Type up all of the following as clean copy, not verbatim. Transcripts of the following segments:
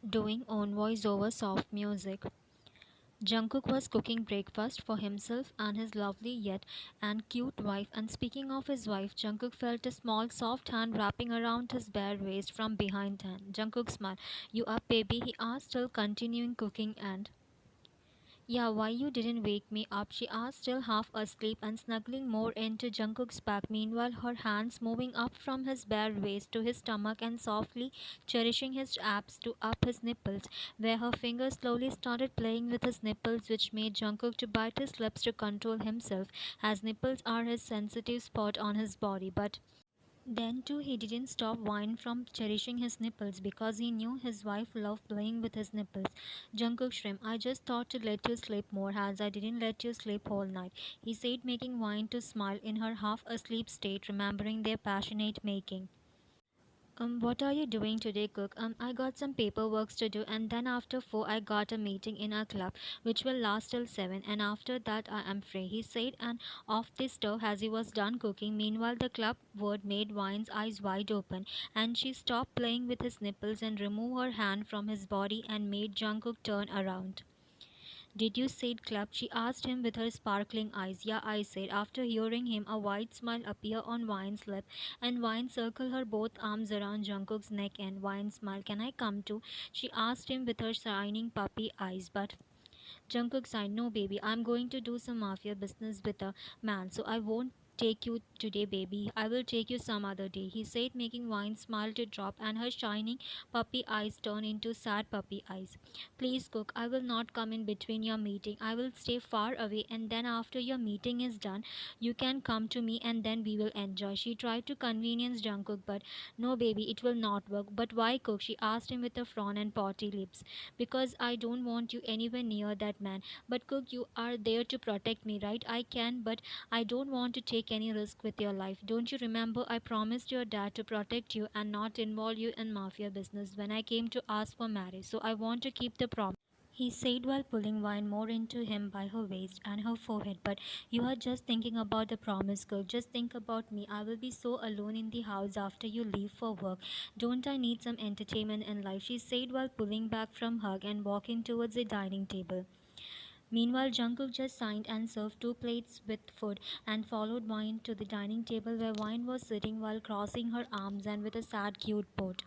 doing own voice over soft music. Jungkook was cooking breakfast for himself and his lovely yet and cute wife. And speaking of his wife, Jungkook felt a small soft hand wrapping around his bare waist from behind him. Jungkook smiled. "You up, baby?" he asked, still continuing cooking. And "Yeah, why you didn't wake me up?" she asked, still half asleep and snuggling more into Jungkook's back. Meanwhile, her hands moving up from his bare waist to his stomach and softly cherishing his abs to up his nipples, where her fingers slowly started playing with his nipples, which made Jungkook to bite his lips to control himself, as nipples are his sensitive spot on his body. But then too he didn't stop whine from cherishing his nipples because he knew his wife loved playing with his nipples. "Jungkook shrimp, I just thought to let you sleep more as I didn't let you sleep whole night," he said, making wine to smile in her half asleep state, remembering their passionate making. What are you doing today, Cook? I got some paperwork to do, and then after 4, I got a meeting in our club, which will last till 7, and after that, I am free," he said, and off the stove as he was done cooking. Meanwhile, the club ward made Wine's eyes wide open, and she stopped playing with his nipples and removed her hand from his body and made Jungkook turn around. "Did you say club?" she asked him with her sparkling eyes. "Yeah, I said," after hearing him, a wide smile appear on Wine's lip, and Wine circled her both arms around Jungkook's neck and Wine smiled. "Can I come too?" she asked him with her shining puppy eyes. But Jungkook sighed, "No, baby, I'm going to do some mafia business with a man, so I won't take you today, baby. I will take you some other day," he said, making Wine smile to drop, and her shining puppy eyes turn into sad puppy eyes. "Please, Cook, I will not come in between your meeting. I will stay far away, and then after your meeting is done, you can come to me, and then we will enjoy." She tried to convenience Jungkook, but "No, baby, it will not work." "But why, Cook?" she asked him with a frown and pouty lips. "Because I don't want you anywhere near that man." "But Cook, you are there to protect me, right?" "I can, but I don't want to take any risk with your life. Don't you remember I promised your dad to protect you and not involve you in mafia business when I came to ask for marriage? So I want to keep the promise," he said while pulling Wine more into him by her waist and her forehead. "But you are just thinking about the promise, Cook. Just think about me. I will be so alone in the house after you leave for work. Don't I need some entertainment in life?" she said while pulling back from hug and walking towards the dining table. Meanwhile, Jungkook just signed and served 2 plates with food and followed Wine to the dining table where Wine was sitting while crossing her arms and with a sad cute pose.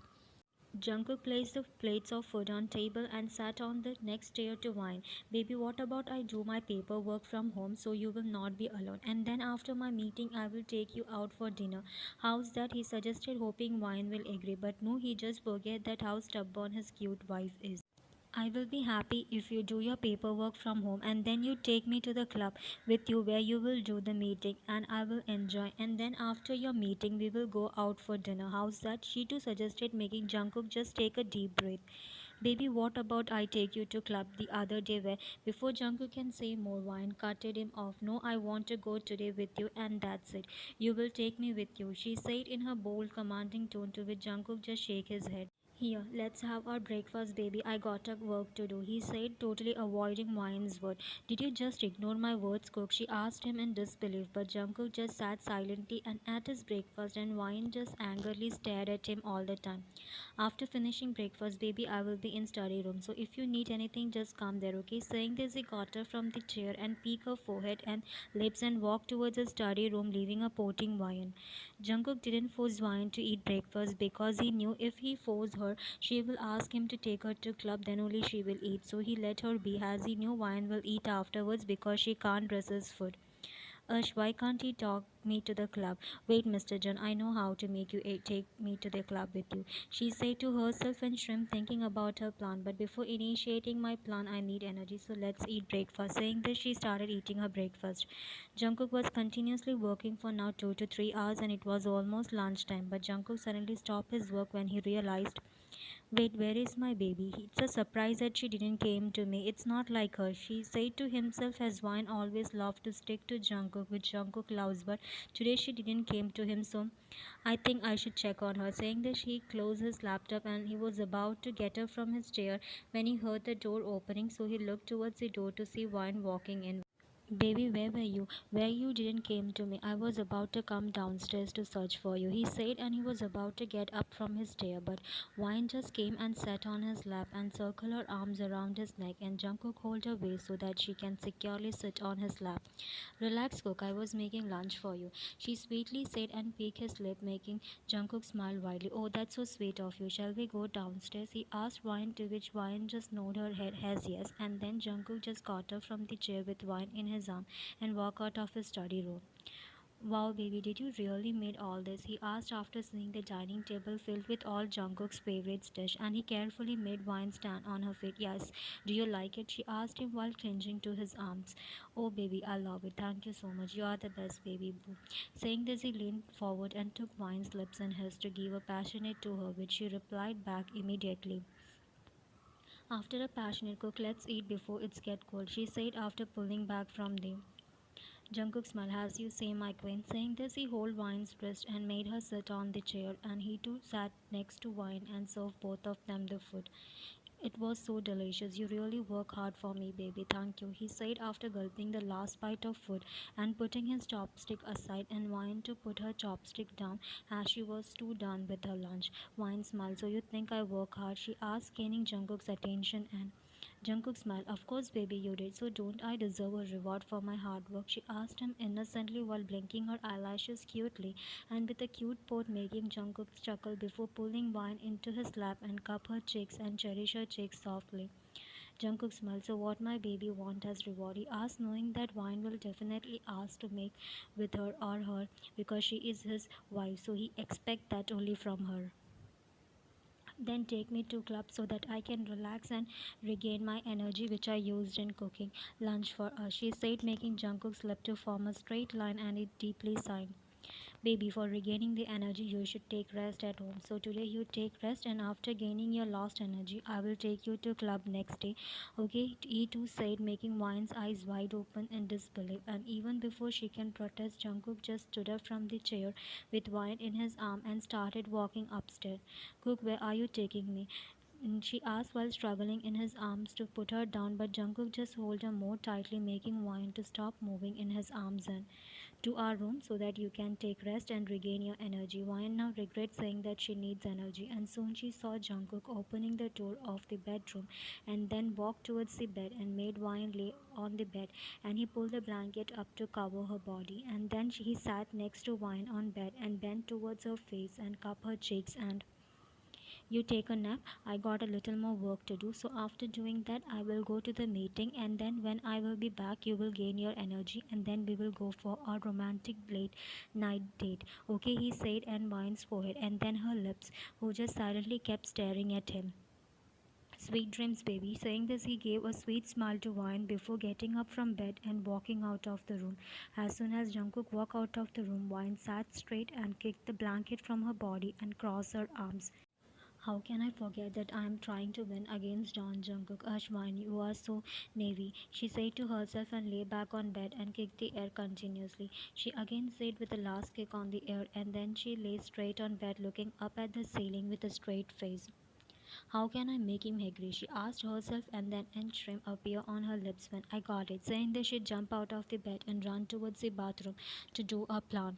Jungkook placed the plates of food on table and sat on the next chair to Wine. "Baby, what about I do my paperwork from home so you will not be alone? And then after my meeting I will take you out for dinner. How's that?" he suggested, hoping Wine will agree. But no, he just forget that how stubborn his cute wife is. "I will be happy if you do your paperwork from home and then you take me to the club with you where you will do the meeting and I will enjoy. And then after your meeting we will go out for dinner. How's that?" she too suggested, making Jungkook just take a deep breath. "Baby, what about I take you to club the other day where—" Before Jungkook can say more, Wine cutted him off. "No, I want to go today with you and that's it. You will take me with you," she said in her bold, commanding tone, to which Jungkook just shake his head. "Here, let's have our breakfast, baby. I gotta work to do," he said, totally avoiding Wine's word. "Did you just ignore my words, Cook?" she asked him in disbelief, but Jungkook just sat silently and ate his breakfast, and Wine just angrily stared at him all the time. "After finishing breakfast, baby, I will be in study room, so if you need anything, just come there, okay?" Saying this, he got her from the chair and peeked her forehead and lips and walked towards the study room, leaving a pouting Wine. Jungkook didn't force Wine to eat breakfast because he knew if he forced her, she will ask him to take her to club, then only she will eat. So he let her be, as he knew Wine will eat afterwards because she can't resist food. "Why can't he talk me to the club?" "Wait, Mr. John, I know how to make you take me to the club with you," she said to herself and Shrimp, thinking about her plan. "But before initiating my plan, I need energy, so let's eat breakfast." Saying this, she started eating her breakfast. Jungkook was continuously working for now 2 to 3 hours and it was almost lunchtime. But Jungkook suddenly stopped his work when he realized, "Wait, where is my baby? It's a surprise that she didn't came to me. It's not like her," she said to himself, as Wine always loved to stick to Jungkook, which Jungkook loves, but today she didn't came to him, so I think I should check on her. Saying this, he closed his laptop and he was about to get up from his chair when he heard the door opening, so he looked towards the door to see Wine walking in. Baby, where were you? Where you didn't came to me. I was about to come downstairs to search for you, he said, and he was about to get up from his chair, but Wine just came and sat on his lap and circled her arms around his neck, and Jungkook held her waist so that she can securely sit on his lap. Relax, Cook, I was making lunch for you, she sweetly said and peeked his lip, making Jungkook smile widely. Oh, that's so sweet of you. Shall we go downstairs? He asked Wine, to which Wine just nodded her head as yes, and then Jungkook just got up from the chair with Wine in his arm and walked out of his study room. Wow, baby, did you really made all this? He asked after seeing the dining table filled with all Jungkook's favorite dish, and he carefully made Wine stand on her feet. Yes, do you like it? She asked him while clinging to his arms. Oh, baby, I love it. Thank you so much. You are the best, baby boo. Saying this, he leaned forward and took Wine's lips in his to give a passionate to her, which she replied back immediately. After a passionate cook, let's eat before it's get cold, she said after pulling back from the Jungkook smiled as you say, my queen. Saying this, he held Wine's wrist and made her sit on the chair, and he too sat next to Wine and served both of them the food. It was so delicious. You really work hard for me, baby. Thank you, he said after gulping the last bite of food and putting his chopstick aside and Wine to put her chopstick down as she was too done with her lunch. Wine smiled. So you think I work hard? She asked, gaining Jungkook's attention, and Jungkook smiled. Of course, baby, you did. So don't I deserve a reward for my hard work? She asked him innocently while blinking her eyelashes cutely and with a cute port making Jungkook chuckle before pulling Wine into his lap and cup her cheeks and cherish her cheeks softly. Jungkook smiled. So what my baby want as reward? He asked, knowing that Wine will definitely ask to make with her because she is his wife. So he expect that only from her. Then take me to club so that I can relax and regain my energy which I used in cooking lunch for us, she said, making Jungkook's lip to form a straight line and it deeply sighed. Baby, for regaining the energy, you should take rest at home. So today you take rest, and after gaining your lost energy, I will take you to club next day. Okay, he too said, making Wine's eyes wide open in disbelief. And even before she can protest, Jungkook just stood up from the chair with Wine in his arm and started walking upstairs. Cook, where are you taking me? She asked while struggling in his arms to put her down, but Jungkook just held her more tightly, making Wine to stop moving in his arms and to our room so that you can take rest and regain your energy. Wine now regrets saying that she needs energy, and soon she saw Jungkook opening the door of the bedroom and then walked towards the bed and made Wine lay on the bed, and he pulled the blanket up to cover her body, and then he sat next to Wine on bed and bent towards her face and cupped her cheeks and you take a nap. I got a little more work to do. So after doing that, I will go to the meeting, and then when I will be back, you will gain your energy, and then we will go for our romantic late night date. Okay, he said, and Wine's forehead, and then her lips, who just silently kept staring at him. Sweet dreams, baby. Saying this, he gave a sweet smile to Wine before getting up from bed and walking out of the room. As soon as Jungkook walked out of the room, Wine sat straight and kicked the blanket from her body and crossed her arms. How can I forget that I am trying to win against John Jungkook? Ashwani, you are so navy, she said to herself and lay back on bed and kicked the air continuously. She again said with a last kick on the air and then she lay straight on bed looking up at the ceiling with a straight face. How can I make him angry? She asked herself and then an shrimp appeared on her lips when I got it, saying that she'd jump out of the bed and run towards the bathroom to do a plan.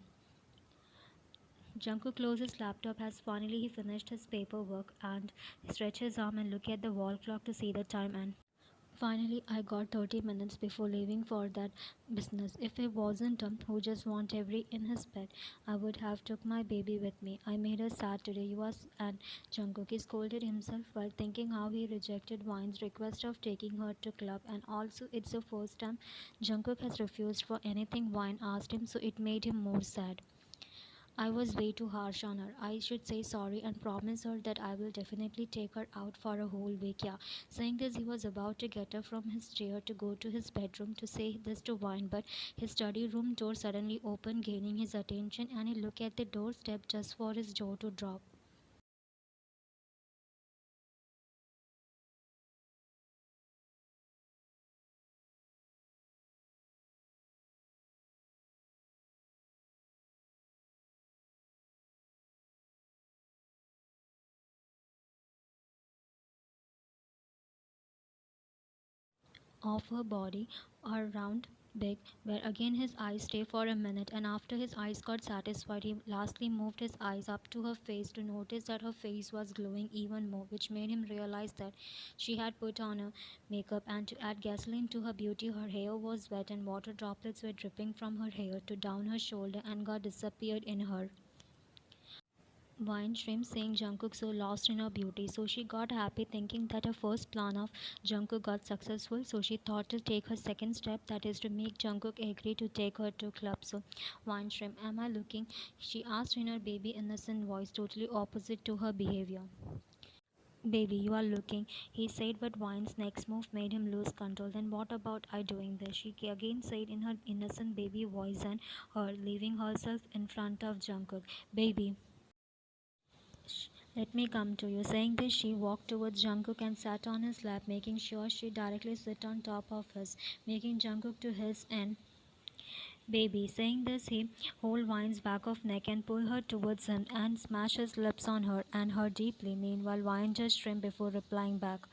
Jungkook closed his laptop as finally he finished his paperwork and stretched his arm and looked at the wall clock to see the time and finally I got 30 minutes before leaving for that business. If it wasn't who just want every in his bed, I would have took my baby with me. I made her sad today. You was and Jungkook he scolded himself while thinking how he rejected Wine's request of taking her to club, and also it's the first time Jungkook has refused for anything Wine asked him, so it made him more sad. I was way too harsh on her. I should say sorry and promise her that I will definitely take her out for a whole week. Yeah. Saying this, he was about to get up from his chair to go to his bedroom to say this to Wine, but his study room door suddenly opened, gaining his attention, and he looked at the doorstep just for his jaw to drop. Of her body around big, where again his eyes stay for a minute, and after his eyes got satisfied, he lastly moved his eyes up to her face to notice that her face was glowing even more, which made him realize that she had put on a makeup, and to add gasoline to her beauty, her hair was wet and water droplets were dripping from her hair to down her shoulder and got disappeared in her wine shrimp, saying Jungkook so lost in her beauty. So she got happy thinking that her first plan of Jungkook got successful. So she thought to take her second step, that is to make Jungkook agree to take her to club. So wine shrimp, am I looking? She asked in her baby innocent voice, totally opposite to her behavior. Baby, you are looking, he said, but Wine's next move made him lose control. Then what about I doing this? She again said in her innocent baby voice and her leaving herself in front of Jungkook. Baby, let me come to you. Saying this, she walked towards Jungkook and sat on his lap, making sure she directly sit on top of his, making Jungkook to his end. Baby, saying this, he hold Wine's back of neck and pull her towards him and smash his lips on her and her deeply. Meanwhile, Wine just shrimp before replying back.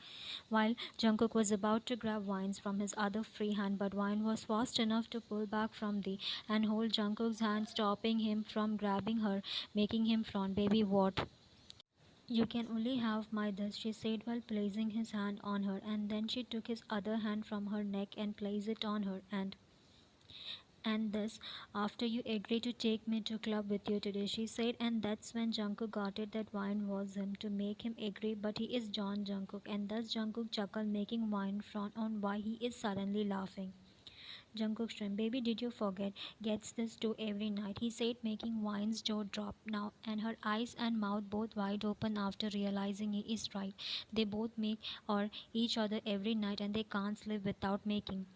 While Jungkook was about to grab Wines from his other free hand, but Wine was fast enough to pull back from the and hold Jungkook's hand, stopping him from grabbing her, making him frown. Baby, what? You can only have my this, she said while placing his hand on her, and then she took his other hand from her neck and placed it on her and this after you agree to take me to club with you today, she said, and that's when Jungkook got it that Wine was him to make him agree, but he is John Jungkook, and thus Jungkook chuckled, making Wine frown on why he is suddenly laughing. Jungkook shrimp, baby, did you forget? Gets this too every night, he said, making Wine's jaw drop now, and her eyes and mouth both wide open after realizing he is right. They both make or each other every night, and they can't live without making.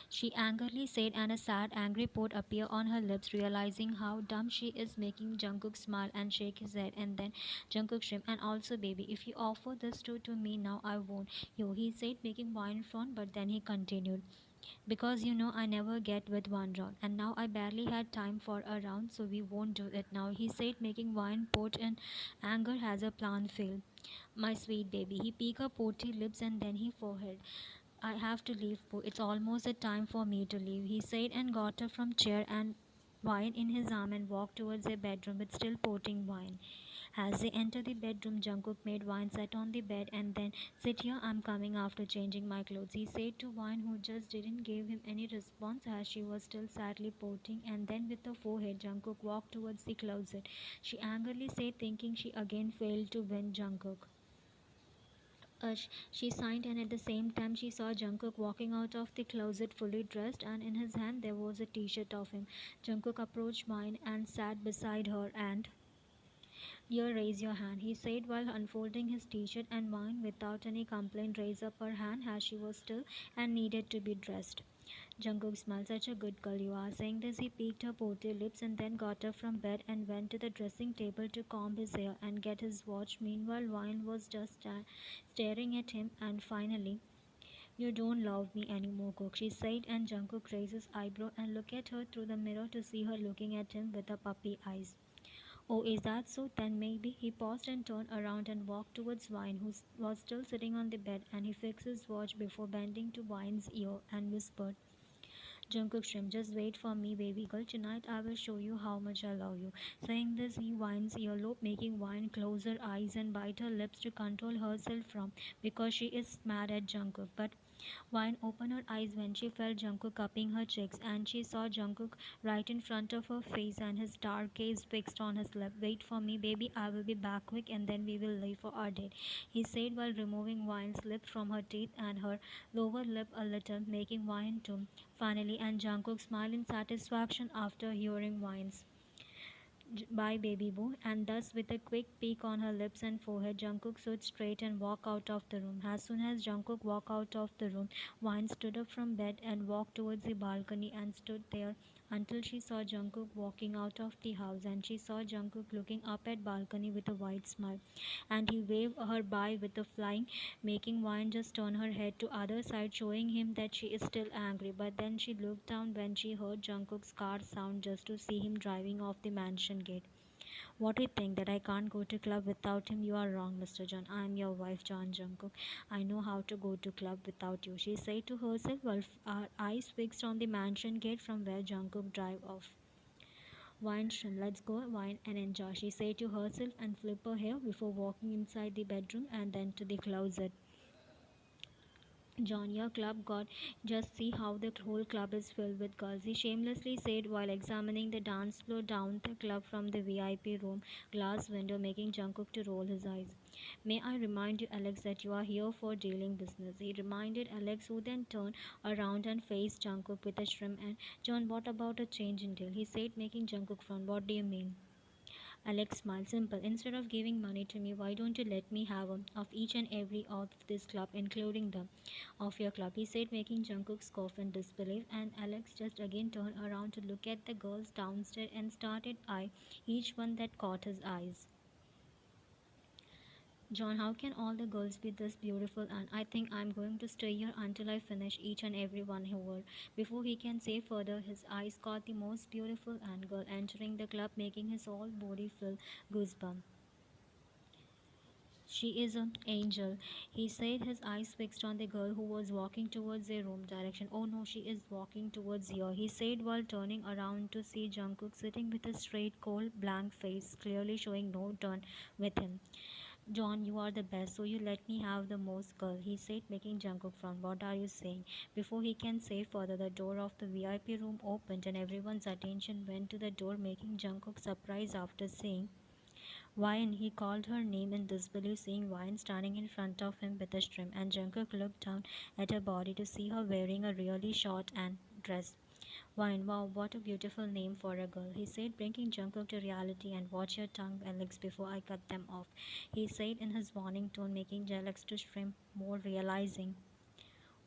She angrily said, and a sad, angry pout appeared on her lips, realizing how dumb she is, making Jungkook smile and shake his head, and then Jungkook shrimp, and also, baby, if you offer this to me now, I won't. You, he said, making Wine frown, but then he continued. Because you know I never get with one round, and now I barely had time for a round, so we won't do it now, he said, making Wine pout in anger. Has a plan failed? My sweet baby, he peeked her pouty lips and then he forehead. I have to leave, Pooh. It's almost the time for me to leave, he said, and got her from chair and Wine in his arm and walked towards their bedroom with still pouting Wine. As they entered the bedroom, Jungkook made Wine sit on the bed and then, sit here, I'm coming after changing my clothes, he said to Wine, who just didn't give him any response as she was still sadly pouting, and then with her forehead, Jungkook walked towards the closet. She angrily said, thinking she again failed to win Jungkook. She sighed, and at the same time, she saw Jungkook walking out of the closet fully dressed, and in his hand there was a t shirt of him. Jungkook approached Wine and sat beside her and here, raise your hand, he said while unfolding his t shirt, and Wine, without any complaint, raised up her hand as she was still and needed to be dressed. Jungkook smiled, such a good girl you are. Saying this, he peeked her pouty lips and then got her from bed and went to the dressing table to comb his hair and get his watch. Meanwhile, Wine was just staring at him, and finally, you don't love me anymore, Cook, she said, and Jungkook raised his eyebrow and looked at her through the mirror to see her looking at him with her puppy eyes. Oh, is that so? Then maybe. He paused and turned around and walked towards Wine, who was still sitting on the bed, and he fixed his watch before bending to Wine's ear and whispered, Jungkook shrimp, just wait for me, baby girl. Tonight I will show you how much I love you. Saying this, he Wine's earlobe, making Wine close her eyes and bite her lips to control herself from because she is mad at Jungkook. But Wine opened her eyes when she felt Jungkook cupping her cheeks, and she saw Jungkook right in front of her face and his dark gaze fixed on his lip. Wait for me, baby. I will be back quick, and then we will leave for our date, he said while removing Wine's lip from her teeth and her lower lip a little, making Wine too. Finally, and Jungkook smiled in satisfaction after hearing Wine's bye, baby boo. And thus, with a quick peek on her lips and forehead, Jungkook stood straight and walked out of the room. As soon as Jungkook walked out of the room, Wine stood up from bed and walked towards the balcony and stood there until she saw Jungkook walking out of the house, and she saw Jungkook looking up at balcony with a wide smile, and he waved her by with a flying, making Wine just turn her head to other side, showing him that she is still angry. But then she looked down when she heard Jungkook's car sound just to see him driving off the mansion gate. What do you think that I can't go to club without him? You are wrong, Mr. John. I am your wife, John Jungkook. I know how to go to club without you, she said to herself while our eyes fixed on the mansion gate from where Jungkook drive off. Wine, Shrim, let's go wine and enjoy, she said to herself and flip her hair before walking inside the bedroom and then to the closet. John, your club god, just see how the whole club is filled with girls, he shamelessly said while examining the dance floor down the club from the VIP room glass window, making Jungkook to roll his eyes. May I remind you, Alex, that you are here for dealing business, he reminded Alex, who then turned around and faced Jungkook with a shrimp. And John, what about a change in deal? He said, making Jungkook frown. What do you mean? Alex smiled. Simple. Instead of giving money to me, why don't you let me have one of each and every of this club, including the of your club? He said, making Jungkook scoff in disbelief. And Alex just again turned around to look at the girls downstairs and started eye each one that caught his eyes. John, how can all the girls be this beautiful? And I think I'm going to stay here until I finish each and every one here. Before he can say further, his eyes caught the most beautiful and girl entering the club, making his whole body feel goosebumps. She is an angel, he said, his eyes fixed on the girl who was walking towards their room direction. Oh no, she is walking towards here, he said while turning around to see Jungkook sitting with a straight, cold, blank face, clearly showing no turn with him. John, you are the best, so you let me have the most girl, he said, making Jungkook frown. What are you saying? Before he can say further, the door of the VIP room opened and everyone's attention went to the door, making Jungkook surprised after saying, Wine, he called her name in disbelief, seeing Wine standing in front of him with a shrimp, and Jungkook looked down at her body to see her wearing a really short and dress. Wine, wow, what a beautiful name for a girl, he said, bringing Jungkook to reality. And watch your tongue, Alex, before I cut them off, he said in his warning tone, making Alex to shrimp more, realizing.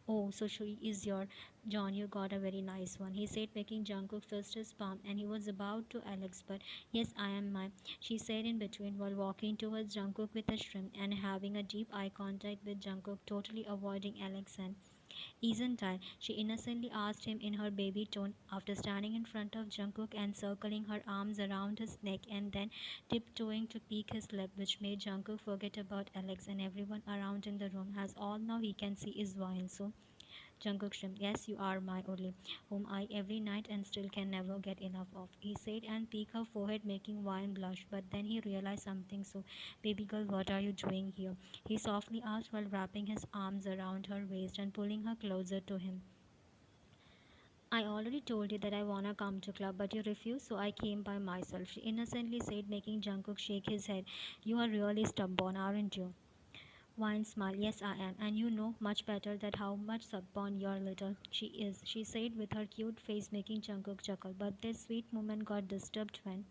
Oh, so she is your John. You got a very nice one, he said, making Jungkook fist his palm, and he was about to Alex, but yes, I am my. She said in between while walking towards Jungkook with a shrimp and having a deep eye contact with Jungkook, totally avoiding Alex. And isn't I? She innocently asked him in her baby tone after standing in front of Jungkook and circling her arms around his neck and then tiptoeing to peek his lip, which made Jungkook forget about Alex and everyone around in the room, as all now he can see is wine. So Jungkook shrimp, yes, you are my only, whom I every night and still can never get enough of, he said and peeked her forehead, making Wine blush. But then he realized something. So, baby girl, what are you doing here? He softly asked while wrapping his arms around her waist and pulling her closer to him. I already told you that I wanna come to club, but you refused, so I came by myself, she innocently said, making Jungkook shake his head. You are really stubborn, aren't you? Wine smiled. Yes, I am, and you know much better that how much stubborn your little she is, she said with her cute face, making Jungkook chuckle. But their sweet moment got disturbed when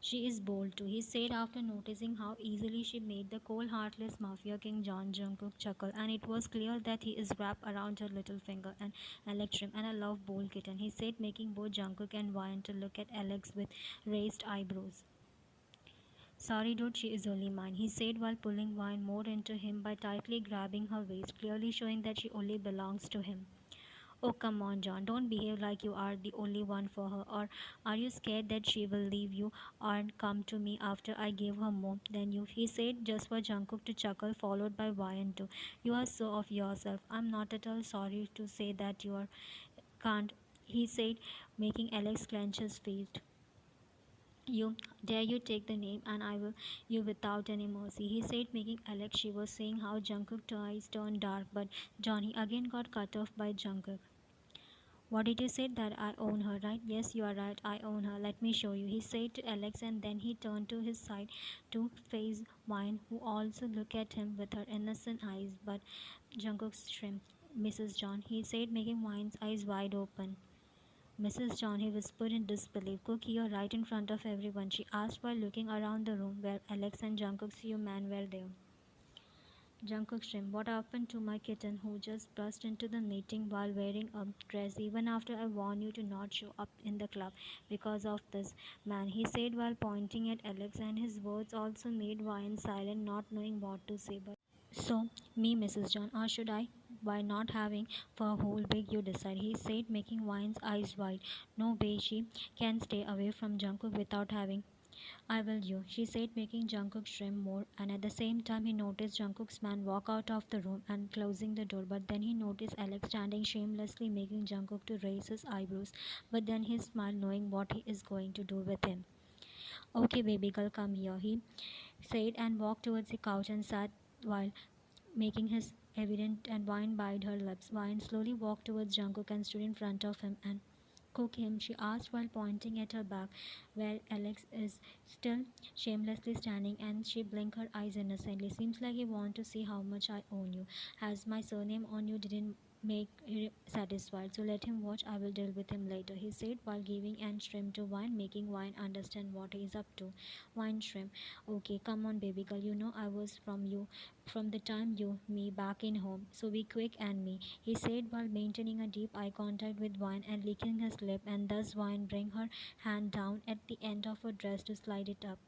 she is bold too, he said after noticing how easily she made the cold, heartless mafia king John Jungkook chuckle. And it was clear that he is wrapped around her little finger. And Electrum and I love bold kitten, he said, making both Jungkook and Wine to look at Alex with raised eyebrows. Sorry, dude, she is only mine, he said while pulling Wine more into him by tightly grabbing her waist, clearly showing that she only belongs to him. Oh, come on, John, don't behave like you are the only one for her. Or are you scared that she will leave you and come to me after I gave her more than you? He said, just for Jungkook to chuckle, followed by Wine too. You are so of yourself. I'm not at all sorry to say that you are can't, he said, making Alex clench his fist. You dare you take the name and I will you without any mercy, he said, making Alex shiver, saying how Jungkook's eyes turned dark. But Johnny again got cut off by Jungkook. What did you say? That I own her, right? Yes, you are right. I own her. Let me show you, he said to Alex, and then he turned to his side to face Wine, who also looked at him with her innocent eyes. But Jungkook's shrimp, Mrs. John, he said, making Wine's eyes wide open. Mrs. John, he whispered in disbelief. Cook here right in front of everyone, she asked while looking around the room where Alex and Jungkook's few men were there. Jungkook shrimp, what happened to my kitten who just burst into the meeting while wearing a dress even after I warned you to not show up in the club because of this man, he said while pointing at Alex, and his words also made Ryan silent, not knowing what to say. But so, me, Mrs. John, or should I? Why not having for a whole week, you decide, he said, making Wine's eyes wide. No way she can stay away from Jungkook without having. I will you, she said, making Jungkook shrimp more, and at the same time he noticed Jungkook's man walk out of the room and closing the door, but then he noticed Alex standing shamelessly making Jungkook to raise his eyebrows, but then he smiled knowing what he is going to do with him. Okay baby girl, come here, he said and walked towards the couch and sat while making his evident and wine bide her lips. Wine slowly walked towards Jungkook and stood in front of him and cook him, she asked while pointing at her back, where Alex is still shamelessly standing, and she blinked her eyes innocently. Seems like you want to see how much I own you. Has my surname on you didn't make you satisfied, so let him watch. I will deal with him later, he said while giving an shrimp to Wine, making Wine understand what he is up to. Wine shrimp. Okay, come on, baby girl. You know I was from you from the time you me back in home. So be quick and me, he said while maintaining a deep eye contact with Wine and licking his lip, and thus Wine bring her hand down at the end of her dress to slide it up.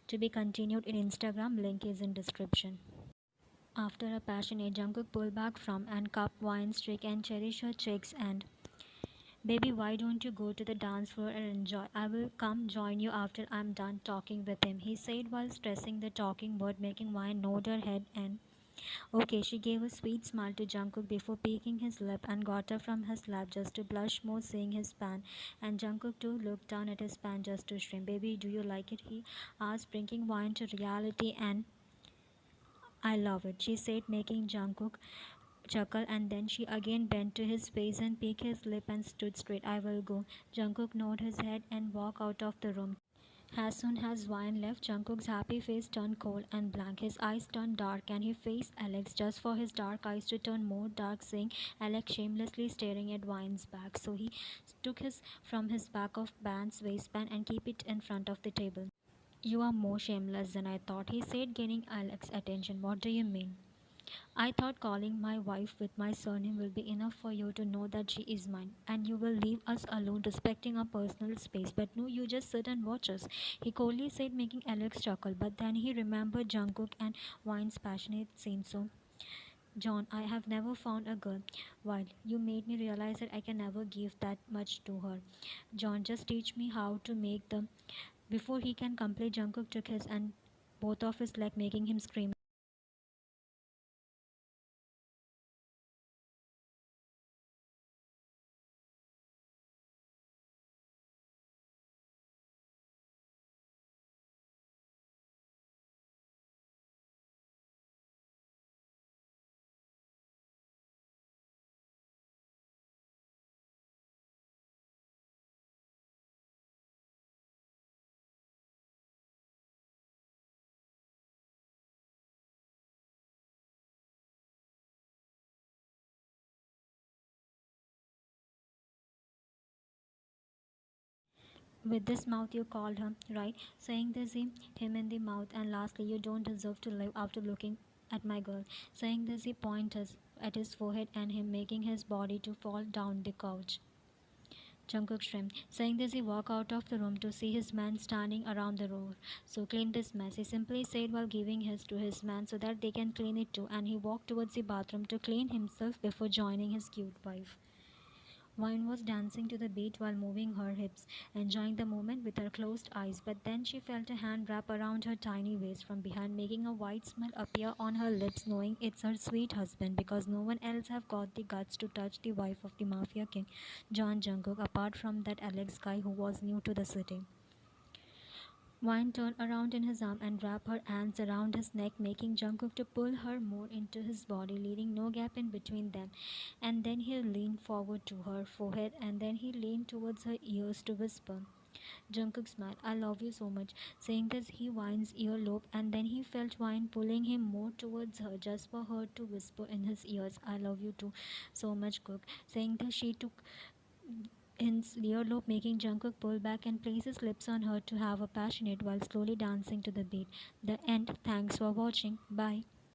To be continued in Instagram, link is in description. After a passionate Jungkook pulled back from and cupped Wine's cheek and cherished her cheeks and baby, why don't you go to the dance floor and enjoy? I will come join you after I'm done talking with him, he said while stressing the talking word, making Wine nod her head and okay. She gave a sweet smile to Jungkook before peeking his lip and got up from his lap just to blush more seeing his pan. And Jungkook too looked down at his pan just to shrink. Baby, do you like it? He asked, bringing Wine to reality. And I love it, she said, making Jungkook chuckle, and then she again bent to his face and peeked his lip and stood straight. I will go. Jungkook nodded his head and walked out of the room. As soon as Wine left, Jungkook's happy face turned cold and blank. His eyes turned dark and he faced Alex just for his dark eyes to turn more dark, seeing Alex shamelessly staring at Wine's back. So he took his from his back of Band's waistband and keep it in front of the table. You are more shameless than I thought, he said, gaining Alex's attention. What do you mean? I thought calling my wife with my surname will be enough for you to know that she is mine, and you will leave us alone respecting our personal space. But no, you just sit and watch us, he coldly said, making Alex chuckle. But then he remembered Jungkook and Wine's passionate scene. So, John, I have never found a girl. While you made me realize that I can never give that much to her. John, just teach me how to make them. Before he can complete, Jungkook took his and both of his leg, making him scream. With this mouth you called her, right? Saying this he him in the mouth, and lastly, you don't deserve to live after looking at my girl. Saying this he pointed at his forehead and him making his body to fall down the couch. Jungkook shrimp. Saying this he walked out of the room to see his man standing around the room. So clean this mess, he simply said while giving his to his man so that they can clean it too, and he walked towards the bathroom to clean himself before joining his cute wife. Wine was dancing to the beat while moving her hips, enjoying the moment with her closed eyes, but then she felt a hand wrap around her tiny waist from behind, making a white smile appear on her lips, knowing it's her sweet husband because no one else have got the guts to touch the wife of the mafia king, John Jungkook, apart from that Alex guy who was new to the city. Wine turned around in his arm and wrapped her hands around his neck, making Jungkook to pull her more into his body, leaving no gap in between them. And then he leaned forward to her forehead, and then he leaned towards her ears to whisper. Jungkook smiled. I love you so much. Saying this, he Wine's earlobe, and then he felt Wine pulling him more towards her, just for her to whisper in his ears, I love you too so much, Cook. Saying this, she took his earlobe, making Jungkook pull back and place his lips on her to have a passionate while slowly dancing to the beat. The end. Thanks for watching. Bye.